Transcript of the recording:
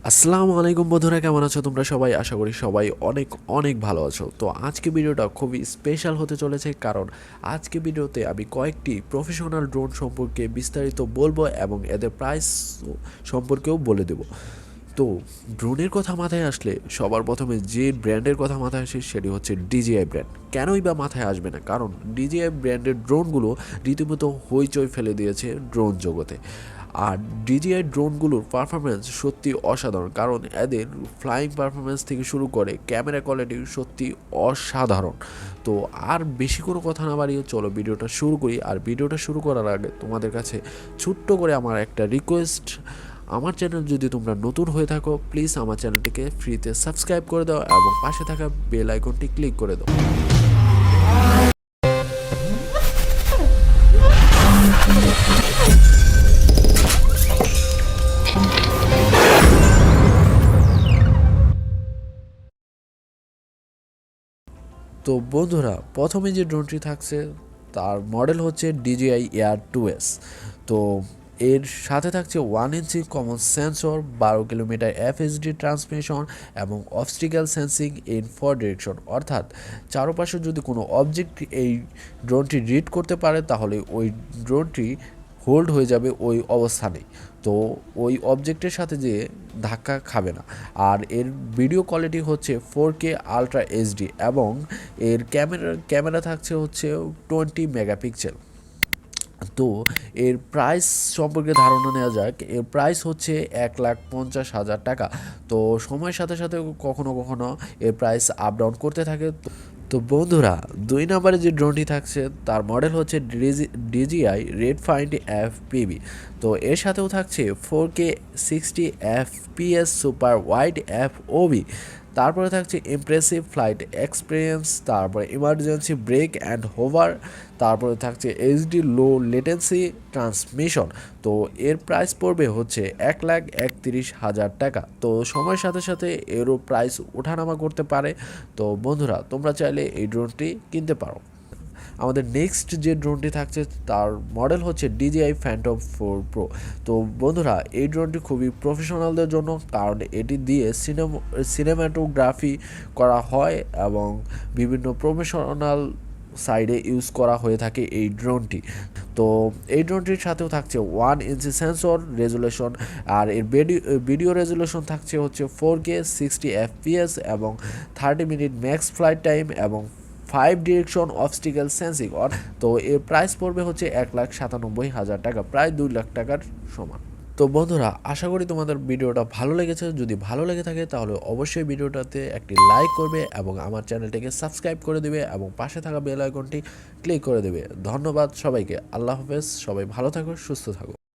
আসসালামু আলাইকুম বন্ধুরা, কেমন আছো তোমরা সবাই? আশা করি সবাই অনেক অনেক ভালো আছো। তো আজকে ভিডিওটা খুবই স্পেশাল হতে চলেছে, কারণ আজকে ভিডিওতে আমি কয়েকটি প্রফেশনাল ড্রোন সম্পর্কে বিস্তারিত বলবো এবং এদের প্রাইস সম্পর্কেও বলে দেবো। তো ড্রোনের কথা মাথায় আসলে সবার প্রথমে যে ব্র্যান্ডের কথা মাথায় আসে সেটি হচ্ছে ডিজিআই ব্র্যান্ড। কেনই বা মাথায় আসবে না, কারণ ডিজিআই ব্র্যান্ডের ড্রোনগুলো রীতিমতো হইচই ফেলে দিয়েছে ড্রোন জগতে। আর ডিজিআই ড্রোনগুলোর পারফরমেন্স সত্যি অসাধারণ, কারণ এদের ফ্লাইং পারফরমেন্স থেকে শুরু করে ক্যামেরা কোয়ালিটি সত্যি অসাধারণ। তো আর বেশি কোনো কথা না বাড়িয়ে চলো ভিডিওটা শুরু করি। আর ভিডিওটা শুরু করার আগে তোমাদের কাছে ছোট্ট করে আমার একটা রিকোয়েস্ট, আমার চ্যানেল যদি তোমরা নতুন হয়ে থাকো প্লিজ আমার চ্যানেলটিকে ফ্রিতে সাবস্ক্রাইব করে দাও এবং পাশে থাকা বেল আইকনটি ক্লিক করে দাও। তো বন্ধুরা, প্রথমে যে ড্রোনটি থাকছে তার মডেল হচ্ছে ডিজিআই এয়ার 2S। তো এর সাথে থাকছে 1 inch common sensor, 12 kilometre FSD transmission এবং অবস্টিক্যাল সেন্সিং ইন 4 ডিরেকশন, অর্থাৎ চারপাশে যদি কোনো অবজেক্ট এই ড্রোনটি রিড করতে পারে তাহলে ওই ড্রোনটি হোল্ড হয়ে যাবে ওই অবস্থানেই। তো ওই অবজেক্টের সাথে যে ধাক্কা খাবে না। আর এর ভিডিও কোয়ালিটি হচ্ছে 4K আলট্রা এইচডি এবং এর ক্যামেরা থাকছে হচ্ছে 20 মেগাপিক্সেল। তো এর প্রাইস সম্পর্কে ধারণা নেওয়া যাক। এর প্রাইস হচ্ছে 1,50,000 টাকা। তো সময়ের সাথে সাথে কখনো কখনো এর প্রাইস আপ ডাউন করতে থাকে। তো বন্ধুরা, 2 নম্বরে যে ড্রোনটি থাকছে তার মডেল হচ্ছে ডিজিআই রেডফাইন্ড FPV। তো এর সাথেও থাকছে 4K 60 FPS super wide FOV। তারপরে থাকছে ইমপ্রেসিভ ফ্লাইট এক্সপিরিয়েন্স, তারপরে ইমার্জেন্সি ব্রেক অ্যান্ড হোভার, তারপরে থাকছে এইচডি লো লেটেন্সি ট্রান্সমিশন। তো এর প্রাইস পড়বে হচ্ছে 1,31,000 টাকা। তো সময়ের সাথে সাথে এরও প্রাইস ওঠানামা করতে পারে। তো বন্ধুরা, তোমরা চাইলে এই ড্রোনটি কিনতে পারো। আমাদের নেক্সট যে ড্রোনটি থাকছে তার মডেল হচ্ছে ডিজিআই ফ্যান্টম 4 প্রো। তো বন্ধুরা, এই ড্রোনটি খুবই প্রফেশনালদের জন্য, কারণ এটি দিয়ে সিনেমাটোগ্রাফি করা হয় এবং বিভিন্ন প্রফেশনাল সাইডে ইউজ করা হয়ে থাকে এই ড্রোনটি। তো এই ড্রোনটির সাথেও থাকছে 1 ইঞ্চি সেন্সর রেজুলেশন, আর এর ভিডিও রেজুলেশন থাকছে হচ্ছে 4K 60 FPS এবং 30 মিনিট ম্যাক্স ফ্লাইট টাইম এবং 5 ডিরেকশন অবস্টিক্যাল সেন্সিং। তো এর প্রাইস পড়বে হচ্ছে 1,97,000 টাকা, প্রায় 2 লাখ টাকার সমান। তো বন্ধুরা, আশা করি তোমাদের ভিডিওটা ভালো লেগেছে। যদি ভালো লেগে থাকে তাহলে অবশ্যই ভিডিওটাতে একটি লাইক করবে এবং আমার চ্যানেলটিকে সাবস্ক্রাইব করে দেবে এবং পাশে থাকা বেল আইকনটি ক্লিক করে দেবে। ধন্যবাদ সবাইকে। আল্লাহ হাফেজ। সবাই ভালো থাকো, সুস্থ থাকো।